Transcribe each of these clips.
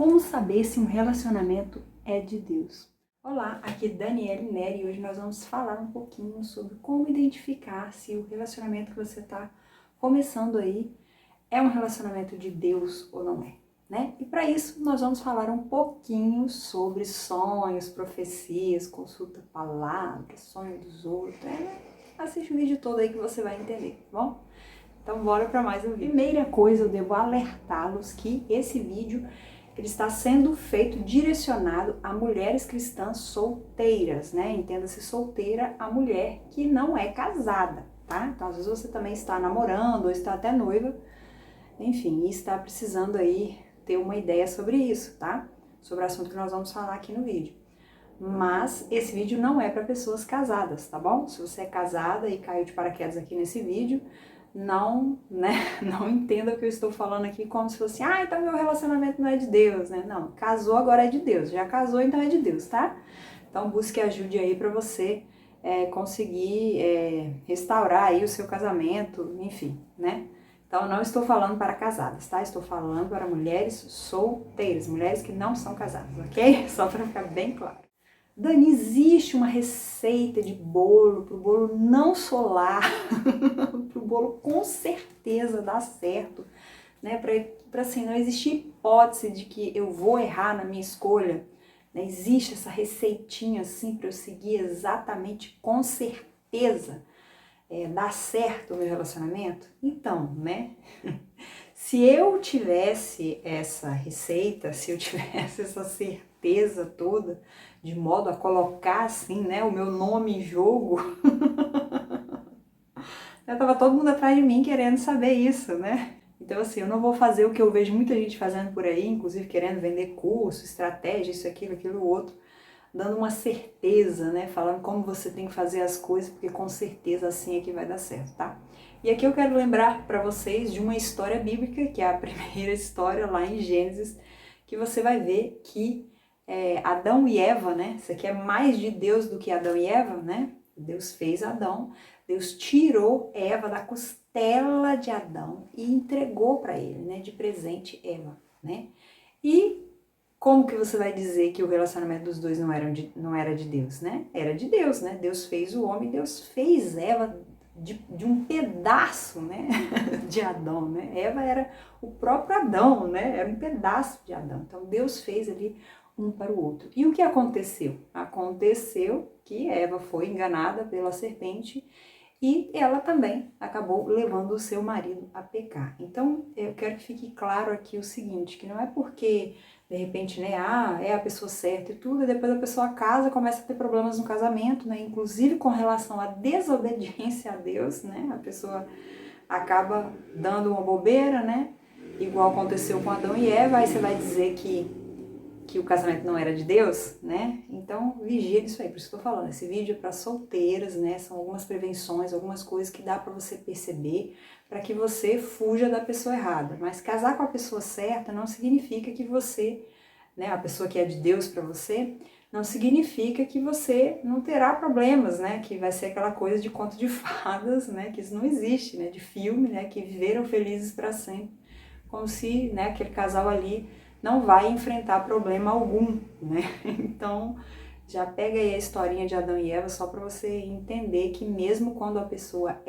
Como saber se um relacionamento é de Deus? Olá, aqui é Daniele Neri e hoje nós vamos falar um pouquinho sobre como identificar se o relacionamento que você está começando aí é um relacionamento de Deus ou não é, né? E para isso nós vamos falar um pouquinho sobre sonhos, profecias, consulta palavras, sonho dos outros, Assiste o vídeo todo aí que você vai entender, tá bom? Então bora para mais um vídeo. Primeira coisa, eu devo alertá-los que esse vídeo ele está sendo feito direcionado a mulheres cristãs solteiras, né? Entenda-se solteira a mulher que não é casada, tá? Então às vezes você também está namorando ou está até noiva, enfim, e está precisando aí ter uma ideia sobre isso, tá? Sobre o assunto que nós vamos falar aqui no vídeo. Mas esse vídeo não é para pessoas casadas, tá bom? Se você é casada e caiu de paraquedas aqui nesse vídeo, não entenda o que eu estou falando aqui como se fosse, então meu relacionamento não é de Deus, né? Não, casou, agora é de Deus. Já casou, então é de Deus, tá? Então busque ajuda aí para você conseguir restaurar aí o seu casamento, enfim, né? Então, não estou falando para casadas, tá? Estou falando para mulheres solteiras, mulheres que não são casadas, ok? Só para ficar bem claro. Dani, existe uma receita de bolo para o bolo não solar, para o bolo com certeza dar certo, né? Para assim, não existir hipótese de que eu vou errar na minha escolha, né? Existe essa receitinha assim para eu seguir exatamente com certeza, dar certo o meu relacionamento? Então, né? Se eu tivesse essa receita, se eu tivesse essa certeza toda, de modo a colocar assim, né, o meu nome em jogo, tava todo mundo atrás de mim querendo saber isso, né? Então assim, eu não vou fazer o que eu vejo muita gente fazendo por aí, inclusive querendo vender curso, estratégia, isso, aquilo, outro, dando uma certeza, né, falando como você tem que fazer as coisas, porque com certeza assim é que vai dar certo, tá? E aqui eu quero lembrar para vocês de uma história bíblica, que é a primeira história lá em Gênesis, que você vai ver que Adão e Eva, né? Isso aqui é mais de Deus do que Adão e Eva, né? Deus fez Adão, Deus tirou Eva da costela de Adão e entregou para ele, né? De presente Eva, né? E como que você vai dizer que o relacionamento dos dois não era de Deus, né? Era de Deus, né? Deus fez o homem, Deus fez Eva de um pedaço, né? De Adão, né? Eva era o próprio Adão, né? Era um pedaço de Adão. Então Deus fez ali um para o outro. E o que aconteceu? Aconteceu que Eva foi enganada pela serpente e ela também acabou levando o seu marido a pecar. Então, eu quero que fique claro aqui o seguinte, que não é porque, de repente, né, é a pessoa certa e tudo, e depois a pessoa casa, começa a ter problemas no casamento, né, inclusive com relação à desobediência a Deus, né, a pessoa acaba dando uma bobeira, né, igual aconteceu com Adão e Eva, aí você vai dizer que o casamento não era de Deus, né? Então, vigia isso aí, por isso que eu tô falando. Esse vídeo é para solteiras, né? São algumas prevenções, algumas coisas que dá para você perceber para que você fuja da pessoa errada. Mas casar com a pessoa certa não significa que você, né, a pessoa que é de Deus para você, não significa que você não terá problemas, né? Que vai ser aquela coisa de conto de fadas, né? Que isso não existe, né? De filme, né? Que viveram felizes para sempre, como se, né, aquele casal ali não vai enfrentar problema algum, né? Então, já pega aí a historinha de Adão e Eva só para você entender que mesmo quando a pessoa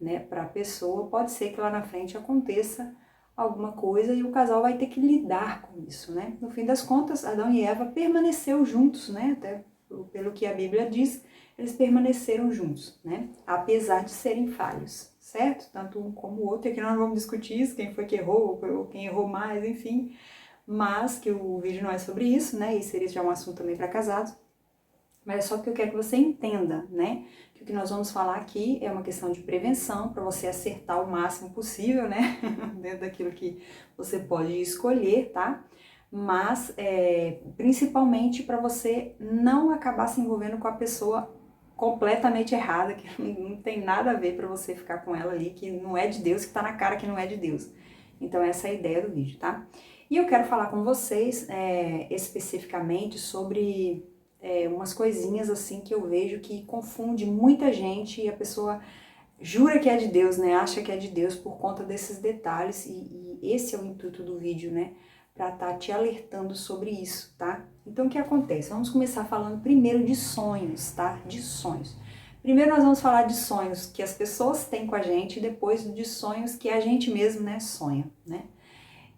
né, para a pessoa, pode ser que lá na frente aconteça alguma coisa e o casal vai ter que lidar com isso, né? No fim das contas, Adão e Eva permaneceram juntos, né? Até pelo que a Bíblia diz, eles permaneceram juntos, né? Apesar de serem falhos, certo? Tanto um como o outro, e aqui nós não vamos discutir isso, quem foi que errou, ou quem errou mais, enfim, mas que o vídeo não é sobre isso, né, e seria já um assunto também para casados, mas é só que eu quero que você entenda, né, que o que nós vamos falar aqui é uma questão de prevenção, para você acertar o máximo possível, né, dentro daquilo que você pode escolher, tá, mas principalmente para você não acabar se envolvendo com a pessoa completamente errada, que não tem nada a ver para você ficar com ela ali, que não é de Deus, que tá na cara que não é de Deus. Então essa é a ideia do vídeo, tá? E eu quero falar com vocês especificamente sobre umas coisinhas assim que eu vejo que confunde muita gente e a pessoa jura que é de Deus, né? Acha que é de Deus por conta desses detalhes e esse é o intuito do vídeo, né? para estar te alertando sobre isso, tá? Então, o que acontece? Vamos começar falando primeiro de sonhos, tá? De sonhos. Primeiro nós vamos falar de sonhos que as pessoas têm com a gente e depois de sonhos que a gente mesmo, né, sonha, né?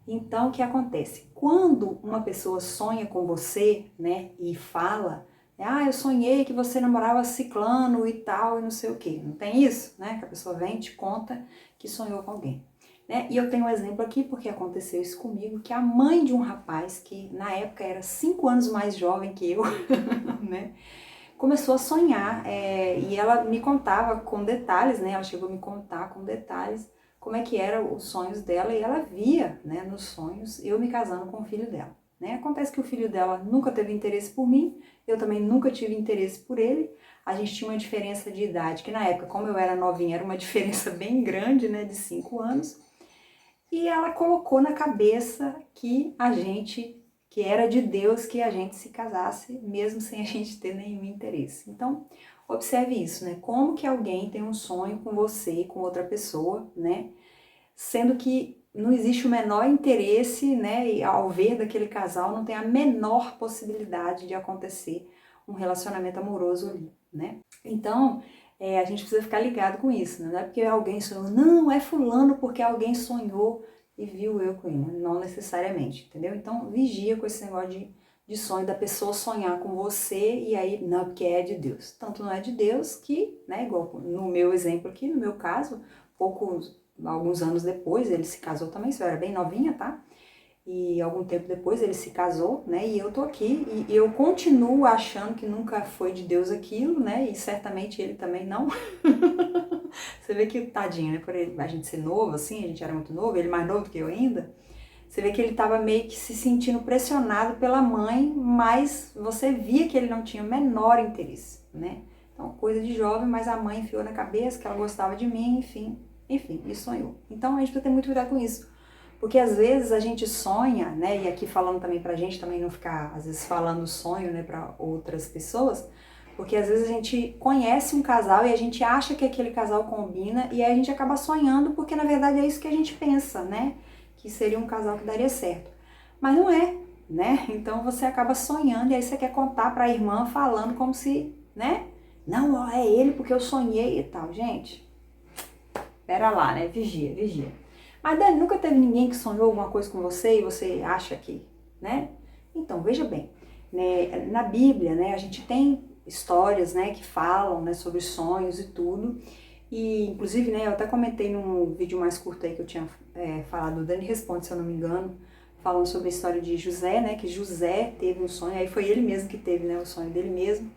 Então, o que acontece? Quando uma pessoa sonha com você, né, e fala, eu sonhei que você namorava ciclano e tal, e não sei o quê. Não tem isso, né? Que a pessoa vem e te conta que sonhou com alguém. Né? E eu tenho um exemplo aqui, porque aconteceu isso comigo, que a mãe de um rapaz, que na época era 5 anos mais jovem que eu, né, começou a sonhar, e ela me contava com detalhes, né, ela chegou a me contar com detalhes como é que eram os sonhos dela, e ela via, né, nos sonhos, eu me casando com o filho dela. Né? Acontece que o filho dela nunca teve interesse por mim, eu também nunca tive interesse por ele, a gente tinha uma diferença de idade, que na época, como eu era novinha, era uma diferença bem grande, né, de 5 anos, e ela colocou na cabeça que era de Deus que a gente se casasse, mesmo sem a gente ter nenhum interesse. Então, observe isso, né? Como que alguém tem um sonho com você, com outra pessoa, né? Sendo que não existe o menor interesse, né? E ao ver daquele casal, não tem a menor possibilidade de acontecer um relacionamento amoroso ali, né? Então, a gente precisa ficar ligado com isso, né? Não é porque alguém sonhou, não, é fulano porque alguém sonhou e viu eu com ele, não necessariamente, entendeu? Então, vigia com esse negócio de sonho, da pessoa sonhar com você e aí, não, porque é de Deus. Tanto não é de Deus que, né, igual no meu exemplo aqui, no meu caso, alguns anos depois, ele se casou também, isso eu era bem novinha, tá? E algum tempo depois ele se casou, né, e eu tô aqui, e eu continuo achando que nunca foi de Deus aquilo, né, e certamente ele também não. Você vê que, tadinho, né, por ele, a gente ser novo, assim, a gente era muito novo, ele mais novo do que eu ainda, você vê que ele tava meio que se sentindo pressionado pela mãe, mas você via que ele não tinha o menor interesse, né. Então, coisa de jovem, mas a mãe enfiou na cabeça que ela gostava de mim, enfim, e sonhou. Então, a gente precisa ter muito cuidado com isso. Porque às vezes a gente sonha, né, e aqui falando também pra gente também não ficar, às vezes, falando sonho, né, pra outras pessoas, porque às vezes a gente conhece um casal e a gente acha que aquele casal combina e aí a gente acaba sonhando porque na verdade é isso que a gente pensa, né, que seria um casal que daria certo. Mas não é, né, então você acaba sonhando e aí você quer contar pra irmã falando como se, né, não, ó, é ele porque eu sonhei e tal. Gente, pera lá, né, vigia, vigia. Mas Dani, nunca teve ninguém que sonhou alguma coisa com você e você acha que, né? Então, veja bem, né, na Bíblia, né, a gente tem histórias, né, que falam, né, sobre sonhos e tudo. E, inclusive, né, eu até comentei num vídeo mais curto aí que eu tinha falado, o Dani Responde, se eu não me engano, falando sobre a história de José, né, que José teve um sonho, aí foi ele mesmo que teve, né, o sonho dele mesmo.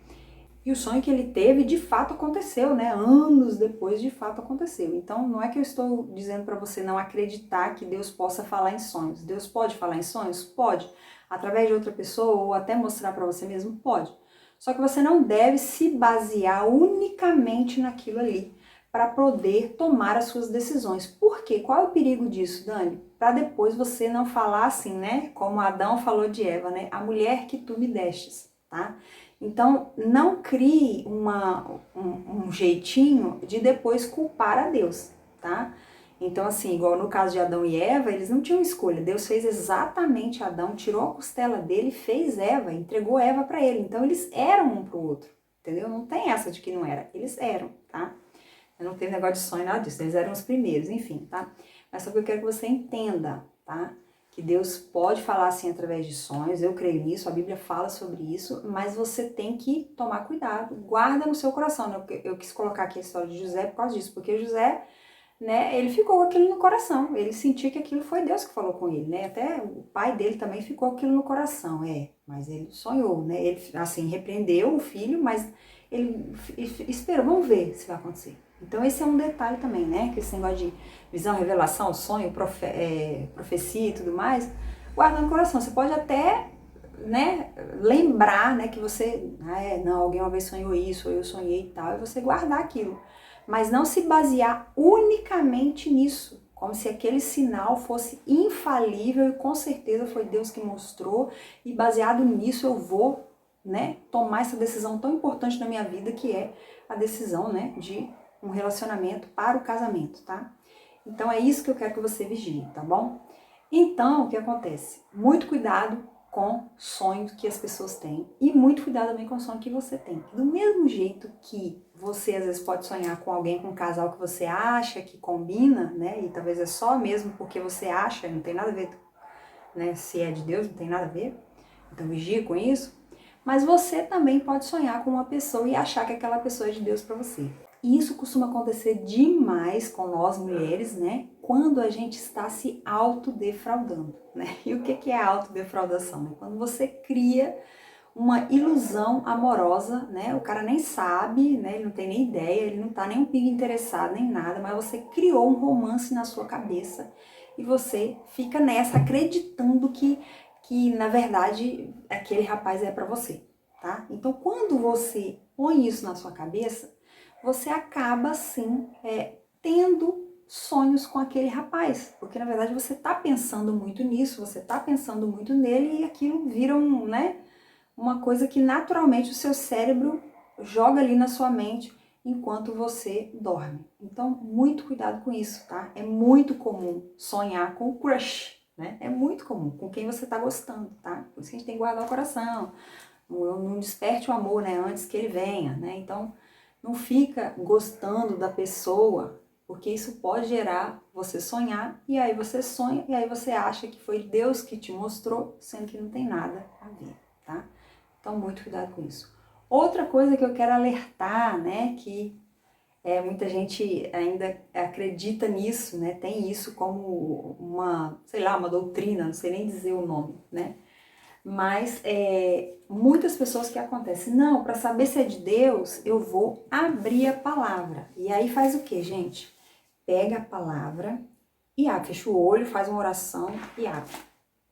E o sonho que ele teve, de fato, aconteceu, né? Anos depois, de fato, aconteceu. Então, não é que eu estou dizendo para você não acreditar que Deus possa falar em sonhos. Deus pode falar em sonhos? Pode. Através de outra pessoa ou até mostrar para você mesmo? Pode. Só que você não deve se basear unicamente naquilo ali para poder tomar as suas decisões. Por quê? Qual é o perigo disso, Dani? Para depois você não falar assim, né? Como Adão falou de Eva, né? A mulher que tu me destes, tá? Então, não crie um jeitinho de depois culpar a Deus, tá? Então, assim, igual no caso de Adão e Eva, eles não tinham escolha. Deus fez exatamente Adão, tirou a costela dele, fez Eva, entregou Eva para ele. Então, eles eram um pro outro, entendeu? Não tem essa de que não era, eles eram, tá? Eu não tenho negócio de sonho, nada disso, eles eram os primeiros, enfim, tá? Mas só que eu quero que você entenda, tá? Que Deus pode falar assim através de sonhos, eu creio nisso, a Bíblia fala sobre isso, mas você tem que tomar cuidado, guarda no seu coração, né? Eu quis colocar aqui a história de José por causa disso, porque José, né, ele ficou com aquilo no coração, ele sentia que aquilo foi Deus que falou com ele, né? Até o pai dele também ficou com aquilo no coração, mas ele sonhou, né? Ele, assim, repreendeu o filho, mas ele esperou, vamos ver se vai acontecer. Então esse é um detalhe também, né? Que esse negócio de visão, revelação, sonho, profecia e tudo mais, guarda no coração. Você pode até, né, lembrar, né, que você, não, alguém uma vez sonhou isso, ou eu sonhei e tal, e você guardar aquilo. Mas não se basear unicamente nisso, como se aquele sinal fosse infalível e com certeza foi Deus que mostrou e baseado nisso eu vou, né, tomar essa decisão tão importante na minha vida que é a decisão, né, de um relacionamento para o casamento, tá? Então é isso que eu quero que você vigie, tá bom? Então, o que acontece? Muito cuidado com sonhos que as pessoas têm e muito cuidado também com o sonho que você tem. Do mesmo jeito que você às vezes pode sonhar com alguém, com um casal que você acha que combina, né? E talvez é só mesmo porque você acha, não tem nada a ver, né? Se é de Deus, não tem nada a ver. Então vigie com isso. Mas você também pode sonhar com uma pessoa e achar que aquela pessoa é de Deus para você. E isso costuma acontecer demais com nós mulheres, né? Quando a gente está se autodefraudando, né? E o que é a autodefraudação? Né? Quando você cria uma ilusão amorosa, né? O cara nem sabe, né? Ele não tem nem ideia, ele não tá nem um pingo interessado, nem nada, mas você criou um romance na sua cabeça e você fica nessa acreditando que na verdade aquele rapaz é para você, tá? Então quando você põe isso na sua cabeça, você acaba sim tendo sonhos com aquele rapaz, porque na verdade você tá pensando muito nisso, você tá pensando muito nele e aquilo vira uma coisa que naturalmente o seu cérebro joga ali na sua mente enquanto você dorme. Então, muito cuidado com isso, tá? É muito comum sonhar com o crush, né? É muito comum, com quem você tá gostando, tá? Por isso que a gente tem que guardar o coração. Não desperte o amor, né? Antes que ele venha, né? Então, não fica gostando da pessoa, porque isso pode gerar você sonhar, e aí você sonha, e aí você acha que foi Deus que te mostrou, sendo que não tem nada a ver, tá? Então, muito cuidado com isso. Outra coisa que eu quero alertar, né, que muita gente ainda acredita nisso, né, tem isso como uma, sei lá, uma doutrina, não sei nem dizer o nome, né, mas muitas pessoas que acontece, não, para saber se é de Deus, eu vou abrir a palavra. E aí faz o que, gente? Pega a palavra e abre, fecha o olho, faz uma oração e abre.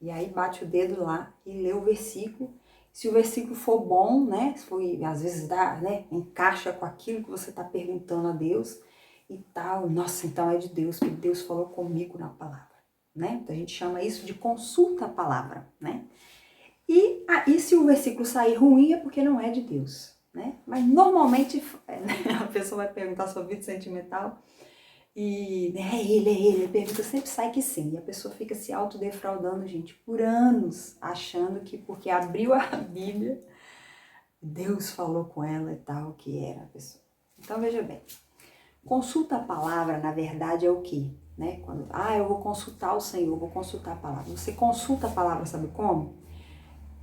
E aí bate o dedo lá e lê o versículo. Se o versículo for bom, né? Se for, às vezes dá, né? Encaixa com aquilo que você está perguntando a Deus e tal. Nossa, então é de Deus, porque Deus falou comigo na palavra, né? Então a gente chama isso de consulta a palavra, né? E se o versículo sair ruim é porque não é de Deus, né? Mas normalmente a pessoa vai perguntar sua vida sentimental e ele pergunta, sempre sai que sim. E a pessoa fica se autodefraudando, gente, por anos, achando que porque abriu a Bíblia, Deus falou com ela e tal, que era a pessoa. Então veja bem, consulta a palavra, na verdade, é o quê? Né? Quando, eu vou consultar o Senhor, vou consultar a palavra. Você consulta a palavra, sabe como?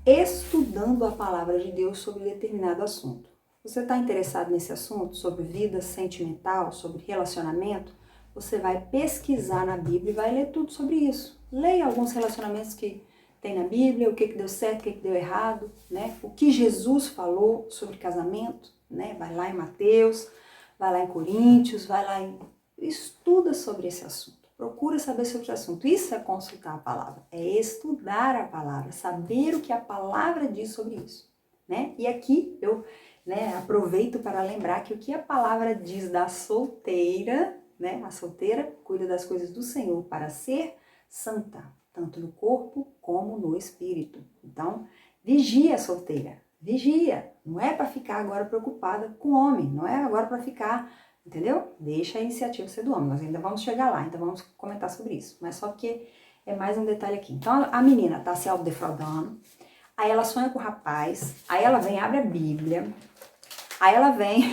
Estudando a palavra de Deus sobre determinado assunto. Você está interessado nesse assunto, sobre vida sentimental, sobre relacionamento? Você vai pesquisar na Bíblia e vai ler tudo sobre isso. Leia alguns relacionamentos que tem na Bíblia, o que deu certo, o que deu errado, né? O que Jesus falou sobre casamento, né? Vai lá em Mateus, vai lá em Coríntios, vai lá em... Estuda sobre esse assunto. Procura saber sobre esse assunto. Isso é consultar a palavra, é estudar a palavra, saber o que a palavra diz sobre isso, né? E aqui eu aproveito para lembrar que o que a palavra diz da solteira, né? A solteira cuida das coisas do Senhor para ser santa, tanto no corpo como no espírito. Então, vigia a solteira, vigia. Não é para ficar agora preocupada com o homem, não é agora para ficar, entendeu? Deixa a iniciativa ser do homem, nós ainda vamos chegar lá, ainda vamos comentar sobre isso, mas só porque é mais um detalhe aqui. Então, a menina tá se autodefraudando, aí ela sonha com o rapaz, aí ela vem, abre a Bíblia, aí ela vem,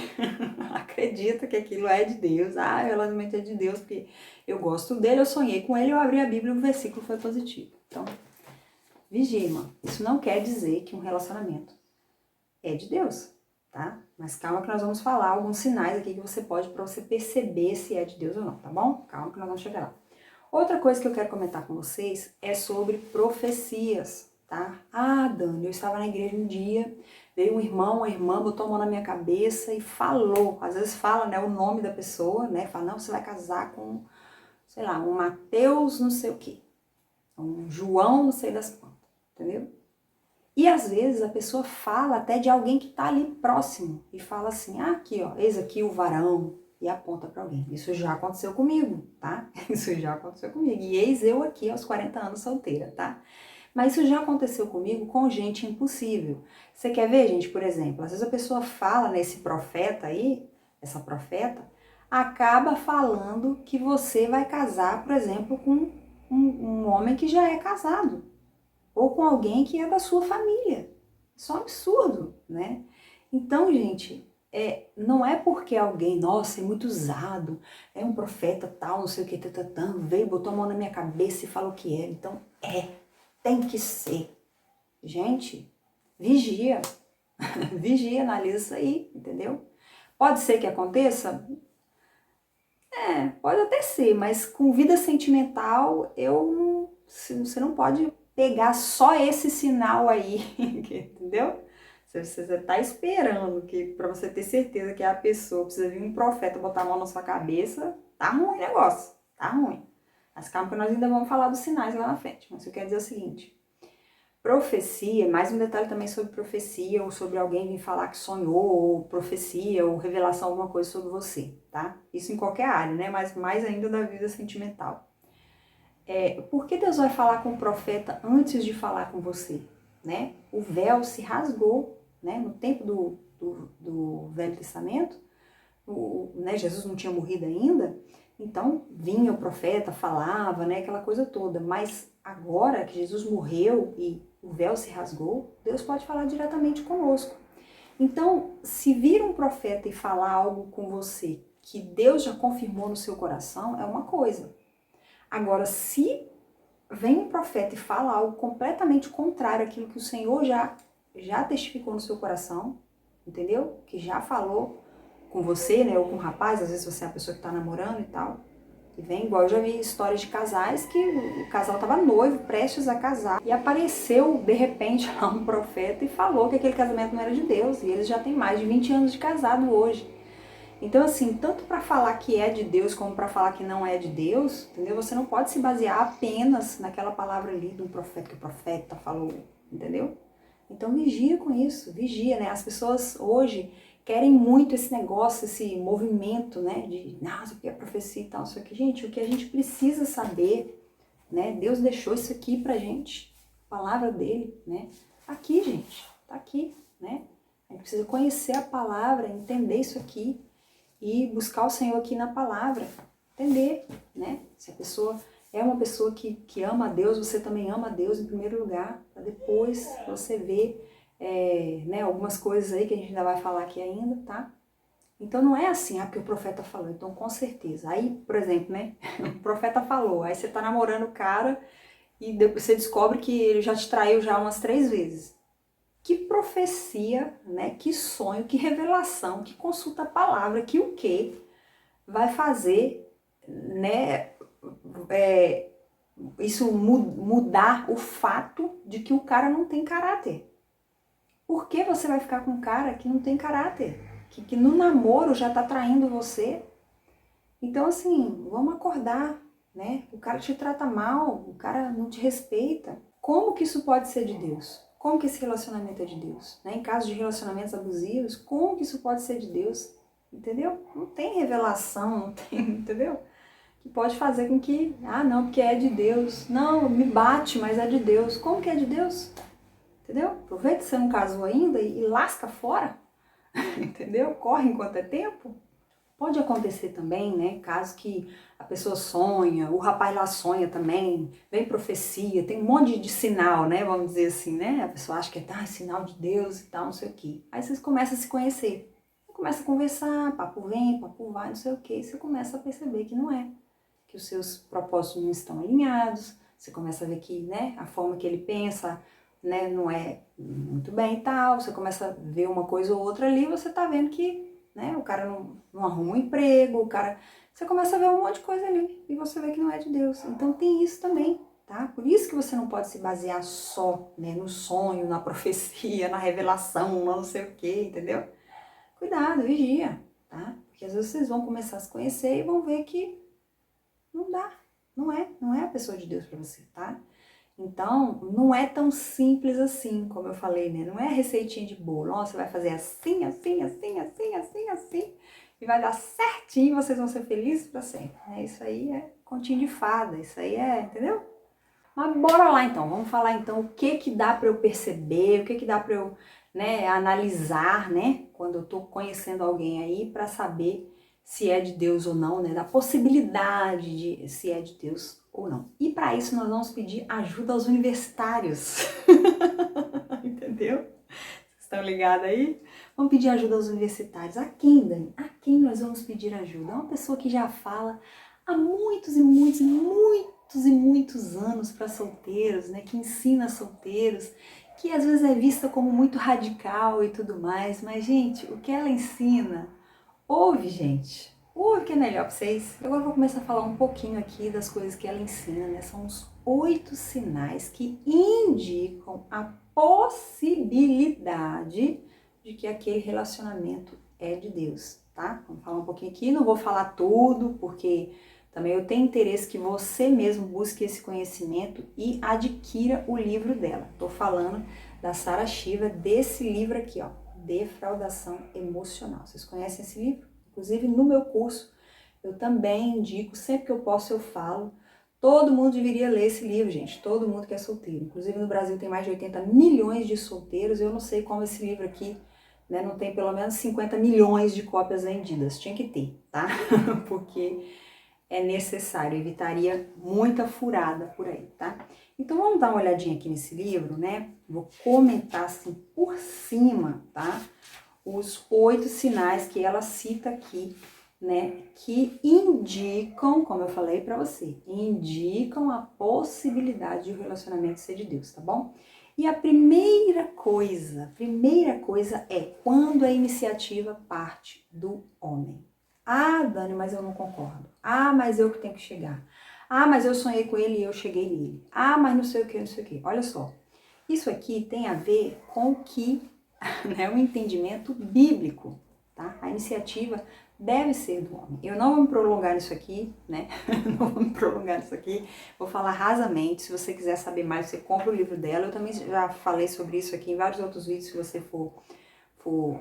acredita que aquilo é de Deus, ela realmente é de Deus, porque eu gosto dele, eu sonhei com ele, eu abri a Bíblia e o versículo foi positivo. Então, vigia, irmã. Isso não quer dizer que um relacionamento é de Deus, tá? Mas calma que nós vamos falar alguns sinais aqui que você pode para você perceber se é de Deus ou não, tá bom? Calma que nós vamos chegar lá. Outra coisa que eu quero comentar com vocês é sobre profecias, tá? Dani, eu estava na igreja um dia, veio um irmão, uma irmã, botou a mão na minha cabeça e falou, às vezes fala, né, o nome da pessoa, né? Fala, não, você vai casar com, sei lá, um Mateus não sei o quê, um João não sei das quantas, entendeu? E às vezes a pessoa fala até de alguém que está ali próximo e fala assim, aqui ó, eis aqui o varão, e aponta para alguém. Isso já aconteceu comigo, tá? Isso já aconteceu comigo. E eis eu aqui aos 40 anos solteira, tá? Mas isso já aconteceu comigo com gente impossível. Você quer ver, gente, por exemplo, às vezes a pessoa fala nesse profeta aí, essa profeta, acaba falando que você vai casar, por exemplo, com um homem que já é casado, ou com alguém que é da sua família. Isso é um absurdo, né? Então, gente, não é porque alguém, nossa, é muito usado, é um profeta tal, não sei o que, veio, botou a mão na minha cabeça e falou que é. Então, tem que ser. Gente, vigia. Vigia, analisa isso aí, entendeu? Pode ser que aconteça? Pode até ser, mas com vida sentimental, você não pode pegar só esse sinal aí, entendeu? Se você está esperando que para você ter certeza que é a pessoa, precisa vir um profeta botar a mão na sua cabeça, tá ruim o negócio, tá ruim. Mas calma que nós ainda vamos falar dos sinais lá na frente. Mas eu quero dizer o seguinte, profecia, mais um detalhe também sobre profecia, ou sobre alguém vir falar que sonhou, ou profecia, ou revelação, alguma coisa sobre você, tá? Isso em qualquer área, né? Mas mais ainda da vida sentimental. Por que Deus vai falar com o profeta antes de falar com você, né? O véu se rasgou, né? No tempo do Velho Testamento, né? Jesus não tinha morrido ainda, então vinha o profeta, falava, né? Aquela coisa toda, mas agora que Jesus morreu e o véu se rasgou, Deus pode falar diretamente conosco. Então, se vir um profeta e falar algo com você que Deus já confirmou no seu coração, é uma coisa. Agora, se vem um profeta e fala algo completamente contrário àquilo que o Senhor já testificou no seu coração, entendeu? Que já falou com você, né? Ou com o rapaz, às vezes você é a pessoa que está namorando e tal. E vem, igual eu já vi histórias de casais que o casal estava noivo, prestes a casar, e apareceu, de repente, lá um profeta e falou que aquele casamento não era de Deus, e eles já têm mais de 20 anos de casado hoje. Então, assim, tanto para falar que é de Deus, como para falar que não é de Deus, entendeu? Você não pode se basear apenas naquela palavra ali do profeta, que o profeta falou, entendeu? Então, vigia com isso, vigia, né? As pessoas hoje querem muito esse negócio, esse movimento, né, de, nossa, o que é profecia e tal, isso aqui. Gente, o que a gente precisa saber, né, Deus deixou isso aqui pra gente, a palavra dele, né, tá aqui, gente, tá aqui, né, a gente precisa conhecer a palavra, entender isso aqui e buscar o Senhor aqui na palavra, entender, né, se a pessoa é uma pessoa que ama a Deus, você também ama a Deus em primeiro lugar, para depois você ver né, algumas coisas aí que a gente ainda vai falar aqui ainda, tá? Então não é assim, porque o profeta falou, então com certeza. Aí, por exemplo, né, o profeta falou, aí você tá namorando o cara e depois você descobre que ele já te traiu já umas 3 vezes. Que profecia, né, que sonho, que revelação, que consulta a palavra, que o quê vai fazer, né, isso mudar o fato de que o cara não tem caráter. Por que você vai ficar com um cara que não tem caráter? Que no namoro já tá traindo você? Então, assim, vamos acordar, né? O cara te trata mal, o cara não te respeita. Como que isso pode ser de Deus? Como que esse relacionamento é de Deus? Né? Em caso de relacionamentos abusivos, como que isso pode ser de Deus? Entendeu? Não tem revelação, não tem, entendeu? Que pode fazer com que, não, porque é de Deus. Não, me bate, mas é de Deus. Como que é de Deus? Entendeu? Aproveita que você não casou ainda e lasca fora, entendeu? Corre enquanto é tempo. Pode acontecer também, né, caso que a pessoa sonha, o rapaz lá sonha também, vem profecia, tem um monte de sinal, né, vamos dizer assim, né? A pessoa acha que é sinal de Deus e tal, não sei o quê. Aí vocês começam a se conhecer, começa a conversar, papo vem, papo vai, não sei o quê, e você começa a perceber que não é, que os seus propósitos não estão alinhados, você começa a ver que, né, a forma que ele pensa, né, não é muito bem e tal, você começa a ver uma coisa ou outra ali, você tá vendo que, né, o cara não arruma um emprego, o cara... Você começa a ver um monte de coisa ali e você vê que não é de Deus. Então tem isso também, tá? Por isso que você não pode se basear só, né, no sonho, na profecia, na revelação, não sei o que, entendeu? Cuidado, vigia, tá? Porque às vezes vocês vão começar a se conhecer e vão ver que não dá, não é a pessoa de Deus para você, tá? Então, não é tão simples assim, como eu falei, né? Não é receitinha de bolo. Nossa, você vai fazer assim, assim, assim, assim, assim, assim, e vai dar certinho, vocês vão ser felizes para sempre. Isso aí é continho de fada, isso aí é, entendeu? Mas bora lá então, vamos falar então o que que dá para eu perceber, o que que dá para eu, né, analisar, né, quando eu tô conhecendo alguém aí para saber se é de Deus ou não, né, da possibilidade de se é de Deus ou não. E para isso nós vamos pedir ajuda aos universitários. Entendeu? Vocês estão ligados aí? Vamos pedir ajuda aos universitários. A quem, Dani? A quem nós vamos pedir ajuda? Uma pessoa que já fala há muitos e muitos e muitos e muitos anos para solteiros, né? Que ensina solteiros, que às vezes é vista como muito radical e tudo mais, mas, gente, o que ela ensina, ouve, gente, ouve que é melhor para vocês. Agora eu vou começar a falar um pouquinho aqui das coisas que ela ensina, né? São os 8 sinais que indicam a possibilidade de que aquele relacionamento é de Deus, tá? Vamos falar um pouquinho aqui, não vou falar tudo, porque também eu tenho interesse que você mesmo busque esse conhecimento e adquira o livro dela. Tô falando da Sara Shiva, desse livro aqui, ó, Defraudação Emocional. Vocês conhecem esse livro? Inclusive no meu curso eu também indico, sempre que eu posso eu falo. Todo mundo deveria ler esse livro, gente, todo mundo que é solteiro. Inclusive no Brasil tem mais de 80 milhões de solteiros, eu não sei como esse livro aqui, né, não tem pelo menos 50 milhões de cópias vendidas. Tinha que ter, tá? Porque é necessário, evitaria muita furada por aí, tá? Então vamos dar uma olhadinha aqui nesse livro, né? Vou comentar assim por cima, tá? Os 8 sinais que ela cita aqui, né? Que indicam, como eu falei pra você, indicam a possibilidade de o relacionamento ser de Deus, tá bom? E a primeira coisa é quando a iniciativa parte do homem. Ah, Dani, mas eu não concordo. Ah, mas eu que tenho que chegar. Ah, mas eu sonhei com ele e eu cheguei nele. Ah, mas não sei o que, não sei o que. Olha só, isso aqui tem a ver com o que, né, o entendimento bíblico, tá? A iniciativa deve ser do homem. Eu não vou me prolongar nisso aqui, né? Não vou me prolongar nisso aqui. Vou falar rasamente. Se você quiser saber mais, você compra o livro dela. Eu também já falei sobre isso aqui em vários outros vídeos. Se você for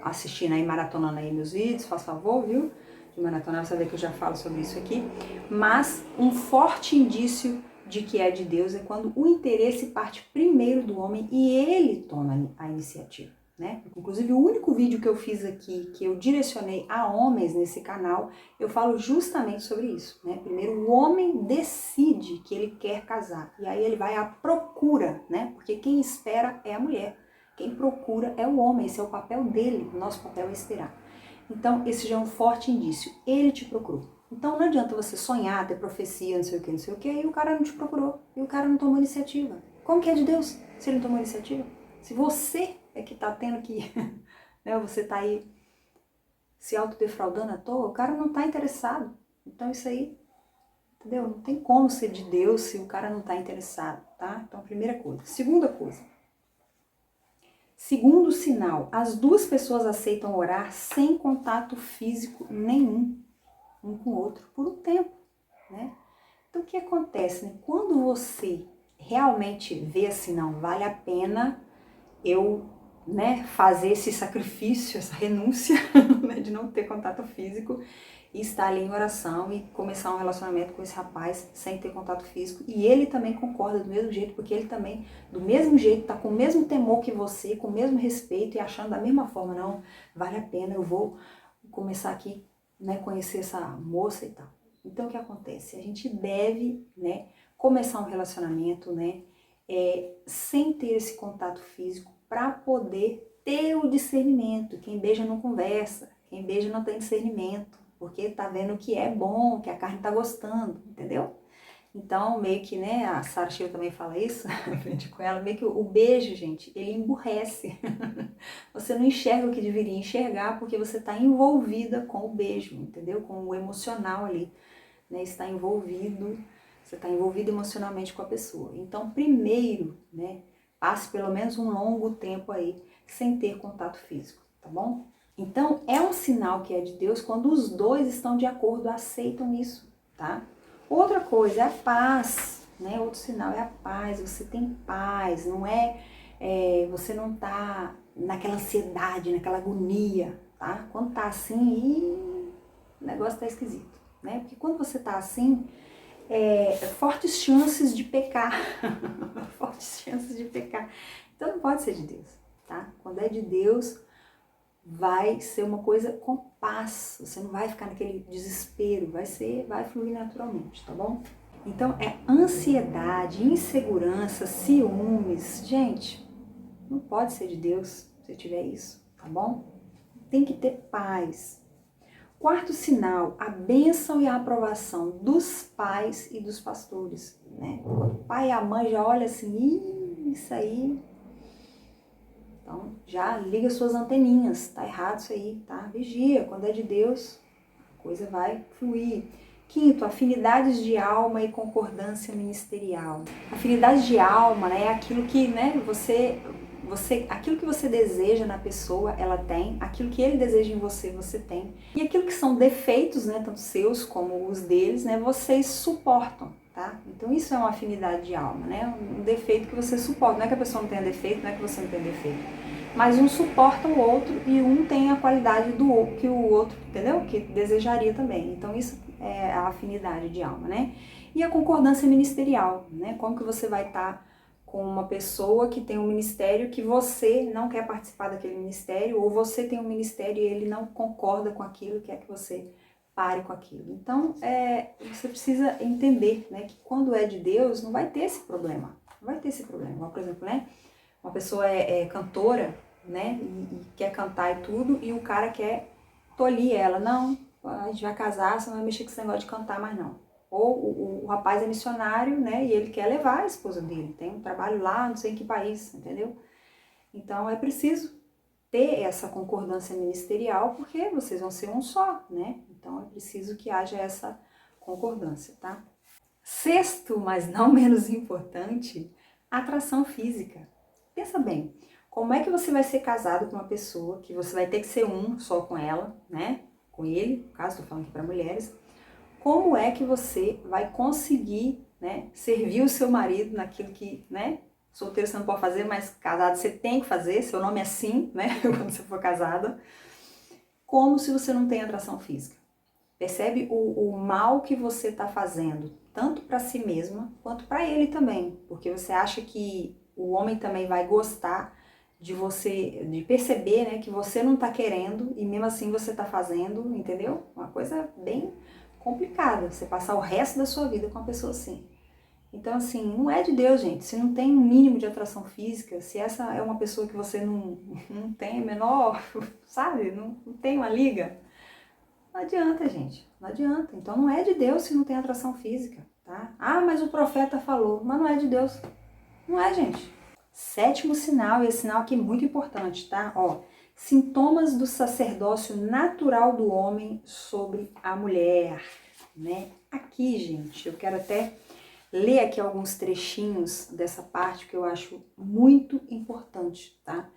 assistindo aí, maratonando aí meus vídeos, faz favor, viu? De maratonar, você vai ver que eu já falo sobre isso aqui. Mas um forte indício de que é de Deus é quando o interesse parte primeiro do homem e ele toma a iniciativa, né? Inclusive o único vídeo que eu fiz aqui, que eu direcionei a homens nesse canal, eu falo justamente sobre isso, né? Primeiro o homem decide que ele quer casar e aí ele vai à procura, né? Porque quem espera é a mulher, quem procura é o homem, esse é o papel dele, o nosso papel é esperar. Então esse já é um forte indício, ele te procurou. Então não adianta você sonhar, ter profecia, não sei o que, e o cara não te procurou, e o cara não tomou iniciativa. Como que é de Deus se ele não tomou iniciativa? Se você é que tá tendo que, né, você tá aí se autodefraudando à toa, o cara não tá interessado. Então isso aí, entendeu? Não tem como ser de Deus se o cara não tá interessado, tá? Então primeira coisa. Segunda coisa. Segundo sinal, as duas pessoas aceitam orar sem contato físico nenhum, um com o outro, por um tempo, né? Então o que acontece, né? Quando você realmente vê assim, não, vale a pena eu, né, fazer esse sacrifício, essa renúncia, né, de não ter contato físico e estar ali em oração e começar um relacionamento com esse rapaz sem ter contato físico. E ele também concorda do mesmo jeito, porque ele também, do mesmo jeito, tá com o mesmo temor que você, com o mesmo respeito e achando da mesma forma, não, vale a pena, eu vou começar aqui, né, conhecer essa moça e tal. Então o que acontece? A gente deve, né, começar um relacionamento, né, sem ter esse contato físico, para poder ter o discernimento. Quem beija não conversa, quem beija não tem discernimento, porque tá vendo que é bom, que a carne tá gostando, entendeu? Então, meio que, né, a Sara Shiva também fala isso, aprendi com ela, meio que o beijo, gente, ele emburrece. Você não enxerga o que deveria enxergar porque você tá envolvida com o beijo, entendeu? Com o emocional ali, né, está envolvido, você tá envolvido emocionalmente com a pessoa. Então, primeiro, né, passe pelo menos um longo tempo aí sem ter contato físico, tá bom? Então, é um sinal que é de Deus quando os dois estão de acordo, aceitam isso, tá? Outra coisa é a paz, né? Outro sinal é a paz, você tem paz, não você não tá naquela ansiedade, naquela agonia, tá? Quando tá assim, o negócio tá esquisito, né? Porque quando você tá assim, fortes chances de pecar, fortes chances de pecar. Então não pode ser de Deus, tá? Quando é de Deus, vai ser uma coisa com paz, você não vai ficar naquele desespero, vai fluir naturalmente, tá bom? Então é ansiedade, insegurança, ciúmes. Gente, não pode ser de Deus se tiver isso, tá bom? Tem que ter paz. Quarto sinal, a bênção e a aprovação dos pais e dos pastores, né? Quando o pai e a mãe já olham assim, isso aí, então já liga suas anteninhas, tá errado isso aí, tá? Vigia, quando é de Deus, a coisa vai fluir. Quinto, afinidades de alma e concordância ministerial. Afinidade de alma, né, é aquilo que, né, aquilo que você deseja na pessoa, ela tem, aquilo que ele deseja em você, você tem. E aquilo que são defeitos, né, tanto seus como os deles, né, vocês suportam, tá? Então isso é uma afinidade de alma, né, um defeito que você suporta. Não é que a pessoa não tenha defeito, não é que você não tenha defeito. Mas um suporta o outro e um tem a qualidade que o outro, entendeu? Que desejaria também. Então isso é a afinidade de alma, né? E a concordância ministerial, né? Como que você vai estar com uma pessoa que tem um ministério que você não quer participar daquele ministério, ou você tem um ministério e ele não concorda com aquilo, quer que você pare com aquilo. Então, você precisa entender, né, que quando é de Deus, não vai ter esse problema. Não vai ter esse problema. Por exemplo, né, uma pessoa é cantora, né, e quer cantar e tudo, e o cara quer tolir ela. Não, a gente vai casar, você não vai mexer com esse negócio de cantar mais não. Ou o rapaz é missionário, né, e ele quer levar a esposa dele, tem um trabalho lá, não sei em que país, entendeu? Então é preciso ter essa concordância ministerial, porque vocês vão ser um só, né? Então é preciso que haja essa concordância, tá? Sexto, mas não menos importante, atração física. Pensa bem, como é que você vai ser casado com uma pessoa que você vai ter que ser um só com ela, né? Com ele, no caso, estou falando aqui para mulheres. Como é que você vai conseguir, né, servir o seu marido naquilo que, né, solteiro você não pode fazer, mas casado você tem que fazer, seu nome é sim, né, quando você for casada, como se você não tem atração física. Percebe o mal que você está fazendo, tanto para si mesma, quanto para ele também, porque você acha que o homem também vai gostar de você, de perceber, né, que você não está querendo e mesmo assim você está fazendo, entendeu? Uma coisa bem complicada, você passar o resto da sua vida com uma pessoa assim. Então, assim, não é de Deus, gente. Se não tem um mínimo de atração física, se essa é uma pessoa que você não tem a menor, sabe, não tem uma liga, não adianta, gente, não adianta. Então não é de Deus se não tem atração física, tá? Ah, mas o profeta falou, mas não é de Deus. Não é, gente. Sétimo sinal, e esse sinal aqui é muito importante, tá? Ó, sintomas do sacerdócio natural do homem sobre a mulher, né? Aqui, gente, eu quero até ler aqui alguns trechinhos dessa parte que eu acho muito importante, tá?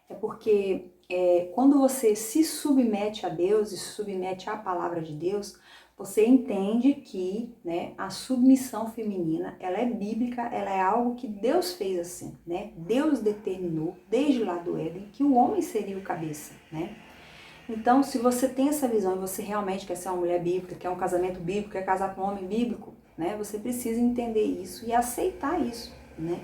É porque quando você se submete a Deus e se submete à palavra de Deus, você entende que, né, a submissão feminina, ela é bíblica, ela é algo que Deus fez assim, né? Deus determinou, desde lá do Éden, que o homem seria o cabeça, né? Então, se você tem essa visão e você realmente quer ser uma mulher bíblica, quer um casamento bíblico, quer casar com um homem bíblico, né? Você precisa entender isso e aceitar isso, né?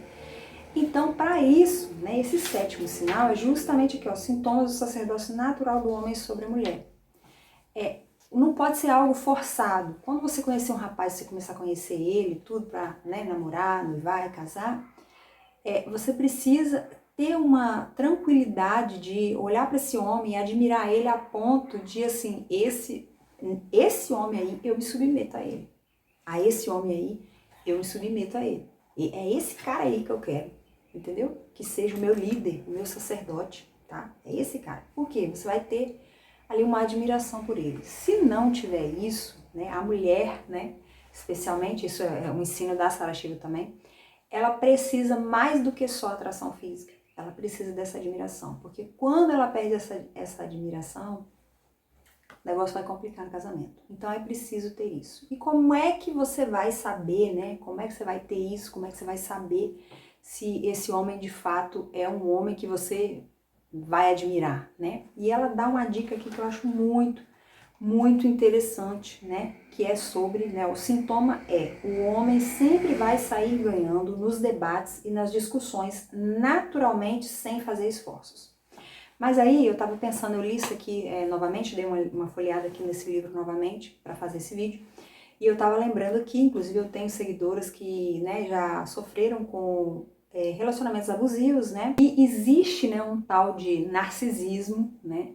Então, para isso, né, esse sétimo sinal é justamente aqui, ó, sintomas do sacerdócio natural do homem sobre a mulher. Não pode ser algo forçado. Quando você conhecer um rapaz, você começar a conhecer ele, tudo para, né, namorar, noivar, casar, você precisa ter uma tranquilidade de olhar para esse homem e admirar ele a ponto de, assim, esse homem aí, eu me submeto a ele. A esse homem aí, eu me submeto a ele. E é esse cara aí que eu quero, entendeu? Que seja o meu líder, o meu sacerdote, tá? É esse cara. Por quê? Você vai ter ali uma admiração por ele. Se não tiver isso, né, a mulher, né, especialmente, isso é um ensino da Sarah Shiva também, ela precisa mais do que só atração física. Ela precisa dessa admiração. Porque quando ela perde essa admiração, o negócio vai complicar no casamento. Então é preciso ter isso. E como é que você vai saber, né? Como é que você vai ter isso? Como é que você vai saber se esse homem de fato é um homem que você vai admirar, né? E ela dá uma dica aqui que eu acho muito interessante, né? Que é sobre, né? O sintoma o homem sempre vai sair ganhando nos debates e nas discussões naturalmente sem fazer esforços. Mas aí eu tava pensando, eu li isso aqui novamente, dei uma folheada aqui nesse livro novamente para fazer esse vídeo, E eu tava lembrando que, inclusive, eu tenho seguidoras que, né, já sofreram com relacionamentos abusivos, né? E existe, né, um tal de narcisismo, né?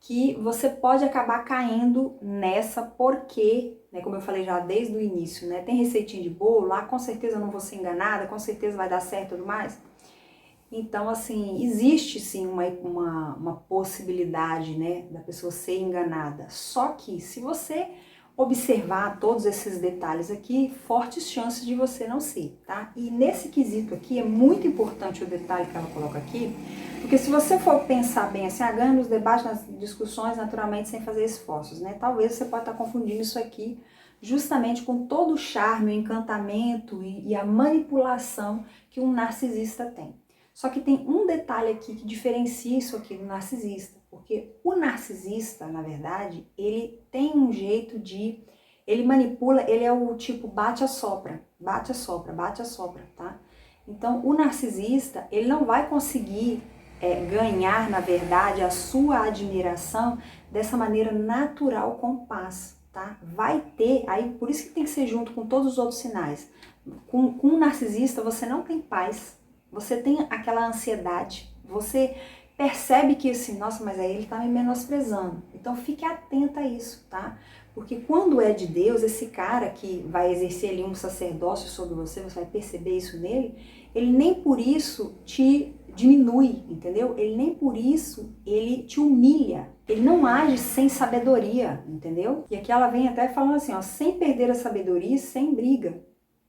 Que você pode acabar caindo nessa porque, né, como eu falei já desde o início, né, tem receitinha de bolo, lá com certeza eu não vou ser enganada, com certeza vai dar certo e tudo mais. Então, assim, existe sim uma possibilidade, né, da pessoa ser enganada. Só que se você observar todos esses detalhes aqui, fortes chances de você não ser, tá? E nesse quesito aqui é muito importante o detalhe que ela coloca aqui, porque se você for pensar bem assim, ganha nos debates, nas discussões, naturalmente, sem fazer esforços, né? Talvez você pode estar confundindo isso aqui justamente com todo o charme, o encantamento e a manipulação que um narcisista tem. Só que tem um detalhe aqui que diferencia isso aqui do narcisista, porque o narcisista, na verdade, ele tem um jeito de... Ele manipula, ele é o tipo bate-a-sopra, bate-a-sopra, bate-a-sopra, tá? Então, o narcisista, ele não vai conseguir ganhar, na verdade, a sua admiração dessa maneira natural com paz, tá? Vai ter, aí por isso que tem que ser junto com todos os outros sinais. Com um narcisista, você não tem paz, você tem aquela ansiedade, você percebe que assim, nossa, mas aí ele tá me menosprezando. Então fique atenta a isso, tá? Porque quando é de Deus, esse cara que vai exercer ali um sacerdócio sobre você, você vai perceber isso nele, ele nem por isso te diminui, entendeu? Ele nem por isso ele te humilha. Ele não age sem sabedoria, entendeu? E aqui ela vem até falando assim, ó, sem perder a sabedoria e sem briga.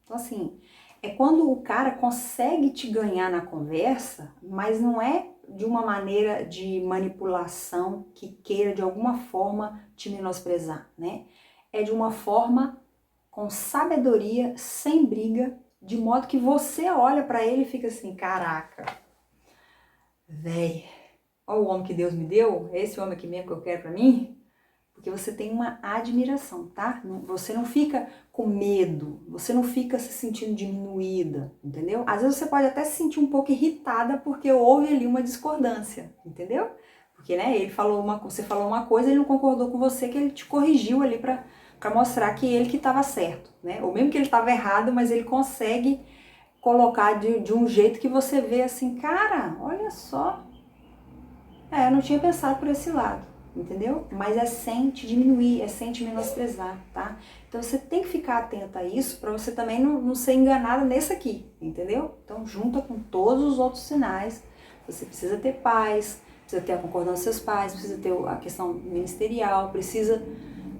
Então assim, é quando o cara consegue te ganhar na conversa, mas não é de uma maneira de manipulação que queira de alguma forma te menosprezar, né? É de uma forma com sabedoria, sem briga, de modo que você olha pra ele e fica assim, caraca, véi, olha o homem que Deus me deu, é esse homem aqui mesmo que eu quero pra mim? Porque você tem uma admiração, tá? Você não fica com medo, você não fica se sentindo diminuída, entendeu? Às vezes você pode até se sentir um pouco irritada porque houve ali uma discordância, entendeu? Porque, né, você falou uma coisa e ele não concordou com você, que ele te corrigiu ali pra mostrar que ele que estava certo, né? Ou mesmo que ele estava errado, mas ele consegue colocar de um jeito que você vê assim, cara, olha só, eu não tinha pensado por esse lado, entendeu? Mas é sem te diminuir, é sem te menosprezar, tá? Então você tem que ficar atenta a isso para você também não ser enganada nesse aqui, entendeu? Então junta com todos os outros sinais, você precisa ter paz, precisa ter a concordância dos seus pais, precisa ter a questão ministerial, precisa,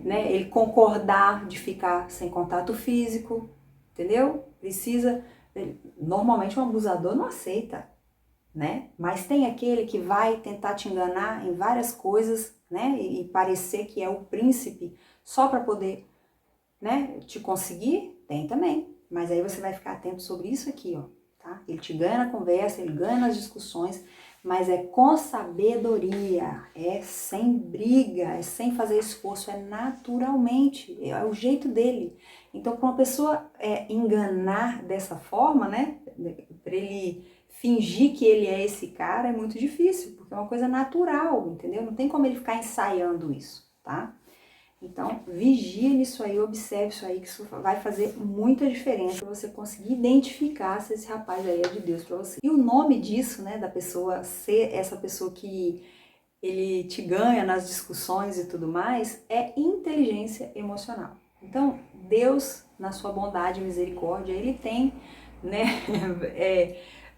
né, ele concordar de ficar sem contato físico, entendeu? Normalmente um abusador não aceita, né? Mas tem aquele que vai tentar te enganar em várias coisas, né? E parecer que é o príncipe só para poder, né, te conseguir, tem também. Mas aí você vai ficar atento sobre isso aqui, ó, tá? Ele te ganha na conversa, ele ganha nas discussões, mas é com sabedoria, é sem briga, é sem fazer esforço, é naturalmente, é o jeito dele. Então, para uma pessoa enganar dessa forma, né, para ele fingir que ele é esse cara, é muito difícil, porque é uma coisa natural, entendeu? Não tem como ele ficar ensaiando isso, tá? Então, vigie nisso aí, observe isso aí, que isso vai fazer muita diferença para você conseguir identificar se esse rapaz aí é de Deus para você. E o nome disso, né, da pessoa ser essa pessoa que ele te ganha nas discussões e tudo mais, é inteligência emocional. Então, Deus, na sua bondade e misericórdia, ele tem, né,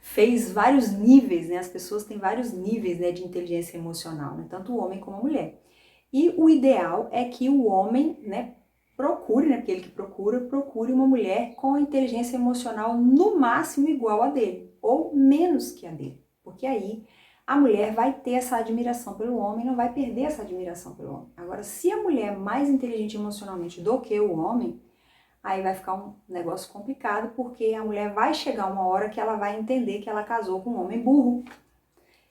fez vários níveis, né, as pessoas têm vários níveis, né, de inteligência emocional, né, tanto o homem como a mulher. E o ideal é que o homem, né, procure, né, aquele que procure uma mulher com inteligência emocional no máximo igual a dele, ou menos que a dele. Porque aí a mulher vai ter essa admiração pelo homem, não vai perder essa admiração pelo homem. Agora, se a mulher é mais inteligente emocionalmente do que o homem, aí vai ficar um negócio complicado, porque a mulher vai chegar uma hora que ela vai entender que ela casou com um homem burro.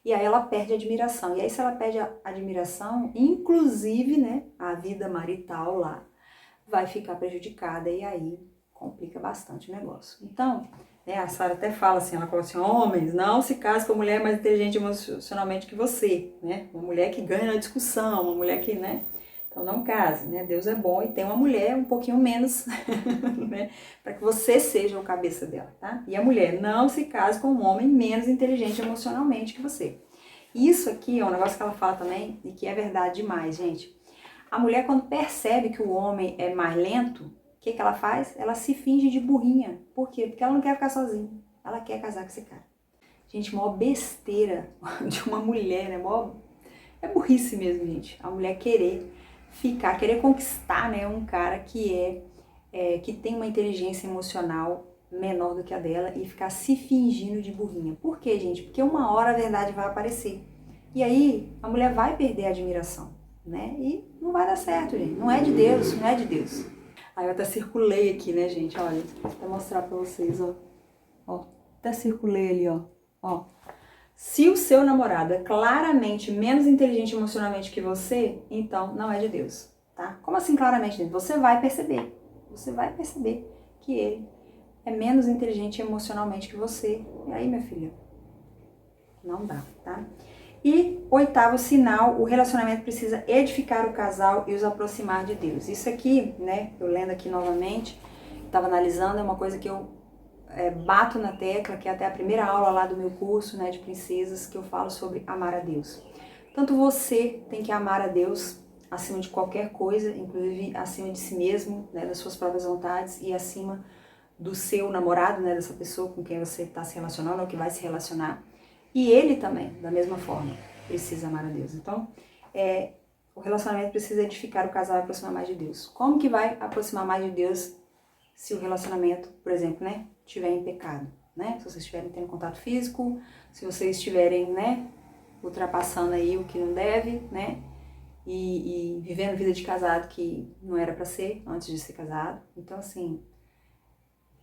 E aí ela perde a admiração. E aí se ela perde a admiração, inclusive, né, a vida marital lá vai ficar prejudicada e aí complica bastante o negócio. Então, né, a Sara até fala assim, ela fala assim, homens, não se case com uma mulher mais inteligente emocionalmente que você, né? Uma mulher que ganha na discussão, uma mulher que, né, Então não case, né? Deus é bom e tem uma mulher um pouquinho menos, né? Para que você seja o cabeça dela, tá? E a mulher não se case com um homem menos inteligente emocionalmente que você. Isso aqui é um negócio que ela fala também e que é verdade demais, gente. A mulher, quando percebe que o homem é mais lento, o que ela faz? Ela se finge de burrinha. Por quê? Porque ela não quer ficar sozinha. Ela quer casar com esse cara. Gente, maior besteira de uma mulher, né? É burrice mesmo, gente. A mulher querer ficar, querer conquistar, né, um cara que tem uma inteligência emocional menor do que a dela e ficar se fingindo de burrinha. Por quê, gente? Porque uma hora a verdade vai aparecer. E aí a mulher vai perder a admiração, né? E não vai dar certo, gente. Não é de Deus, não é de Deus. Aí eu até circulei aqui, né, gente? Olha, vou mostrar pra vocês, ó. Ó, até circulei ali, ó. Ó. Se o seu namorado é claramente menos inteligente emocionalmente que você, então não é de Deus, tá? Como assim claramente? Você vai perceber. Você vai perceber que ele é menos inteligente emocionalmente que você. E aí, minha filha, não dá, tá? E oitavo sinal, o relacionamento precisa edificar o casal e os aproximar de Deus. Isso aqui, né, eu lendo aqui novamente, estava analisando, é uma coisa que eu bato na tecla, que é até a primeira aula lá do meu curso, né, de princesas, que eu falo sobre amar a Deus. Tanto você tem que amar a Deus acima de qualquer coisa, inclusive acima de si mesmo, né, das suas próprias vontades e acima do seu namorado, né, dessa pessoa com quem você está se relacionando ou que vai se relacionar. E ele também, da mesma forma, precisa amar a Deus. Então, o relacionamento precisa edificar o casal e aproximar mais de Deus. Como que vai aproximar mais de Deus se o relacionamento, por exemplo, né, estiver em pecado, né? Se vocês estiverem tendo contato físico, se vocês estiverem, né, ultrapassando aí o que não deve, né? E vivendo vida de casado que não era para ser antes de ser casado. Então, assim,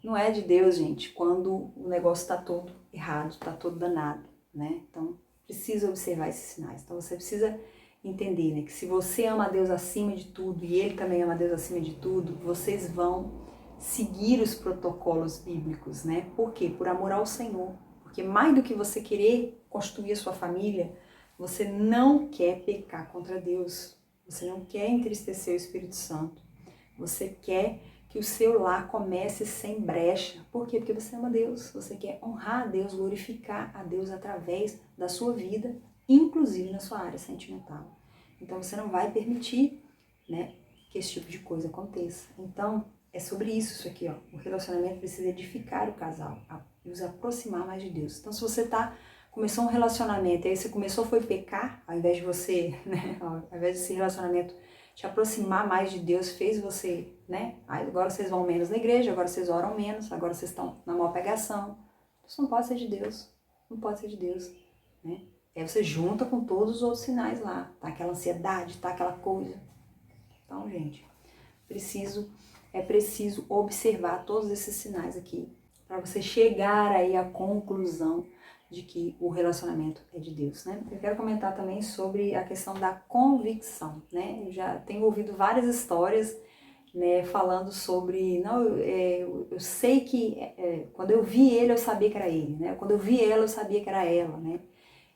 não é de Deus, gente, quando o negócio tá todo errado, tá todo danado, né? Então, precisa observar esses sinais. Então, você precisa entender, né, que se você ama a Deus acima de tudo e ele também ama a Deus acima de tudo, vocês vão seguir os protocolos bíblicos, né? Por quê? Por amor ao Senhor. Porque mais do que você querer construir a sua família, você não quer pecar contra Deus. Você não quer entristecer o Espírito Santo. Você quer que o seu lar comece sem brecha. Por quê? Porque você ama Deus. Você quer honrar a Deus, glorificar a Deus através da sua vida, inclusive na sua área sentimental. Então você não vai permitir, né, que esse tipo de coisa aconteça. Então, é sobre isso aqui, ó. O relacionamento precisa edificar o casal e os aproximar mais de Deus. Então, se você começou um relacionamento e aí você começou foi pecar, ao invés de você, né, ao invés desse relacionamento te aproximar mais de Deus, fez você, né, agora vocês vão menos na igreja, agora vocês oram menos, agora vocês estão na mal pegação. Isso não pode ser de Deus, não pode ser de Deus, né. Aí você junta com todos os outros sinais lá, tá aquela ansiedade, tá aquela coisa. Então, gente, é preciso observar todos esses sinais aqui para você chegar aí à conclusão de que o relacionamento é de Deus, né? Eu quero comentar também sobre a questão da convicção, né? Eu já tenho ouvido várias histórias, né, falando sobre, não, eu sei que quando eu vi ele eu sabia que era ele, né? Quando eu vi ela eu sabia que era ela, né?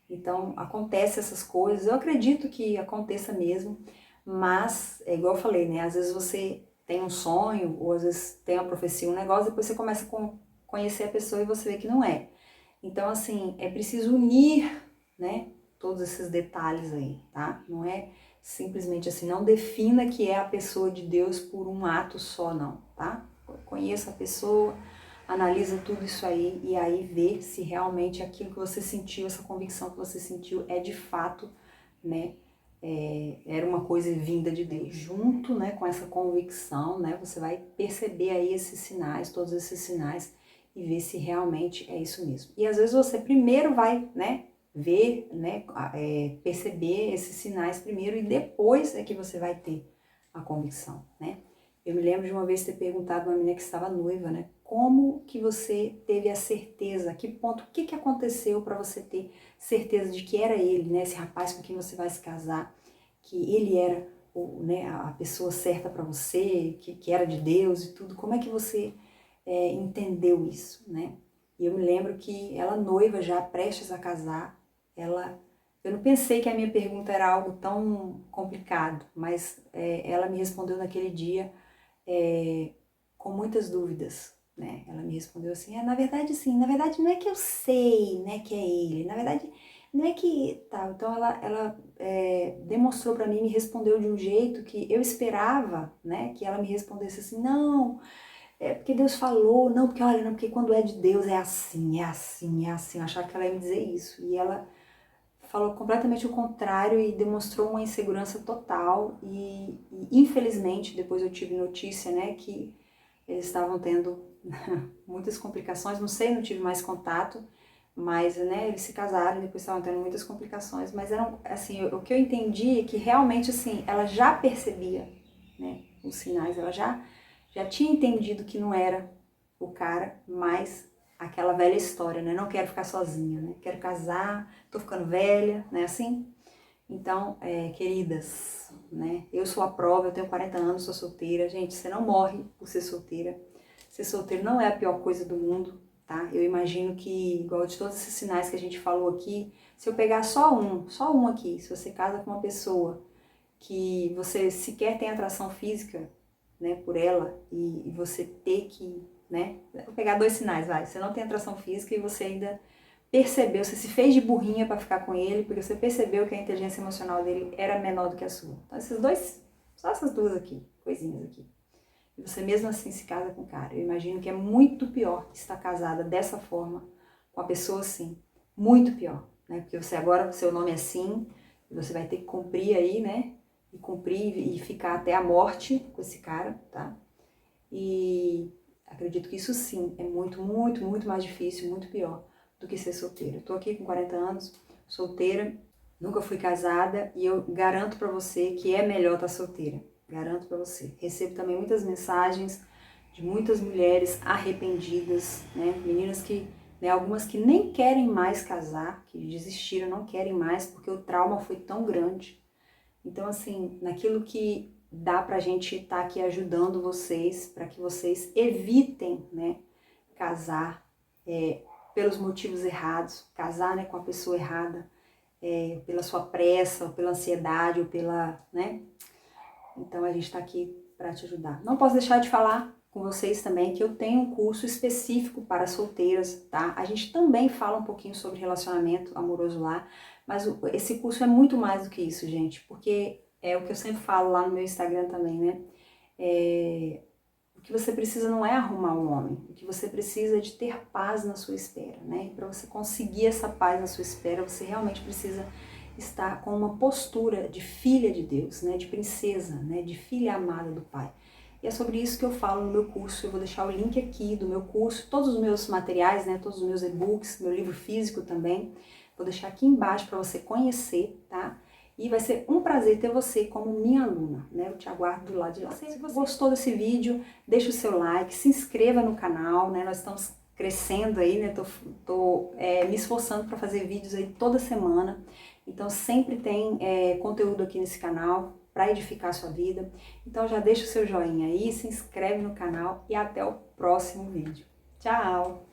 Então acontece essas coisas, eu acredito que aconteça mesmo, mas é igual eu falei, né? Às vezes você tem um sonho, ou às vezes tem uma profecia, um negócio, depois você começa a conhecer a pessoa e você vê que não é. Então, assim, é preciso unir, né, todos esses detalhes aí, tá? Não é simplesmente assim, não defina que é a pessoa de Deus por um ato só, não, tá? Conheça a pessoa, analisa tudo isso aí e aí vê se realmente aquilo que você sentiu, essa convicção que você sentiu é de fato, né, era uma coisa vinda de Deus. Junto, né, com essa convicção, né, você vai perceber aí esses sinais, todos esses sinais, e ver se realmente é isso mesmo. E às vezes você primeiro vai, né, ver, né, perceber esses sinais primeiro e depois é que você vai ter a convicção, né. Eu me lembro de uma vez ter perguntado a uma menina que estava noiva, né, como que você teve a certeza, que ponto, o que que aconteceu para você ter certeza de que era ele, né, esse rapaz com quem você vai se casar, que ele era né, a pessoa certa para você, que era de Deus e tudo, como é que você entendeu isso, né? E eu me lembro que ela noiva já, prestes a casar, ela Eu não pensei que a minha pergunta era algo tão complicado, mas ela me respondeu naquele dia com muitas dúvidas, né? Ela me respondeu assim, na verdade sim, na verdade não é que eu sei, né, que é ele, na verdade não é que tal. Então ela demonstrou para mim, me respondeu de um jeito que eu esperava, né, que ela me respondesse assim, não, é porque Deus falou, não, porque olha, não, porque quando é de Deus é assim, é assim, é assim. Eu achava que ela ia me dizer isso, e ela falou completamente o contrário e demonstrou uma insegurança total e infelizmente depois eu tive notícia, né, que eles estavam tendo muitas complicações, não sei, não tive mais contato, mas, né, eles se casaram e depois estavam tendo muitas complicações, mas eram, assim, o que eu entendi é que realmente, assim, ela já percebia, né, os sinais, ela já tinha entendido que não era o cara, mas aquela velha história, né, não quero ficar sozinha, né, quero casar, tô ficando velha, né, assim. Então, queridas, né, eu sou a prova, eu tenho 40 anos, sou solteira. Gente, você não morre por ser solteira. Ser solteiro não é a pior coisa do mundo, tá? Eu imagino que, igual de todos esses sinais que a gente falou aqui, se eu pegar só um aqui, se você casa com uma pessoa que você sequer tem atração física, né, por ela, e você ter que, né, vou pegar 2 sinais, vai, você não tem atração física e você ainda percebeu, você se fez de burrinha para ficar com ele, porque você percebeu que a inteligência emocional dele era menor do que a sua. Então esses dois, só essas duas aqui, coisinhas aqui. E você mesmo assim se casa com o cara. Eu imagino que é muito pior estar casada dessa forma, com a pessoa assim. Muito pior, né? Porque você agora, seu nome é assim, e você vai ter que cumprir aí, né? E cumprir e ficar até a morte com esse cara, tá? E acredito que isso sim é muito, muito, muito mais difícil, muito pior do que ser solteira. Eu tô aqui com 40 anos, solteira, nunca fui casada e eu garanto pra você que é melhor estar solteira. Garanto pra você. Recebo também muitas mensagens de muitas mulheres arrependidas, né? Meninas que, né, algumas que nem querem mais casar, que desistiram, não querem mais porque o trauma foi tão grande. Então, assim, naquilo que dá pra gente estar aqui ajudando vocês, para que vocês evitem, né, casar pelos motivos errados, casar, né, com a pessoa errada, pela sua pressa, ou pela ansiedade, ou pela, né? Então a gente está aqui para te ajudar. Não posso deixar de falar com vocês também que eu tenho um curso específico para solteiras, tá? A gente também fala um pouquinho sobre relacionamento amoroso lá, mas esse curso é muito mais do que isso, gente, porque é o que eu sempre falo lá no meu Instagram também, né? O que você precisa não é arrumar um homem, o que você precisa é de ter paz na sua espera, né? E para você conseguir essa paz na sua espera, você realmente precisa estar com uma postura de filha de Deus, né? De princesa, né? De filha amada do Pai. E é sobre isso que eu falo no meu curso. Eu vou deixar o link aqui do meu curso, todos os meus materiais, né? Todos os meus e-books, meu livro físico também. Vou deixar aqui embaixo para você conhecer, tá? E vai ser um prazer ter você como minha aluna, né? Eu te aguardo do lado de lá. Se você gostou desse vídeo, deixa o seu like, se inscreva no canal, né? Nós estamos crescendo aí, né? Tô me esforçando para fazer vídeos aí toda semana. Então sempre tem conteúdo aqui nesse canal para edificar a sua vida. Então já deixa o seu joinha aí, se inscreve no canal e até o próximo vídeo. Tchau!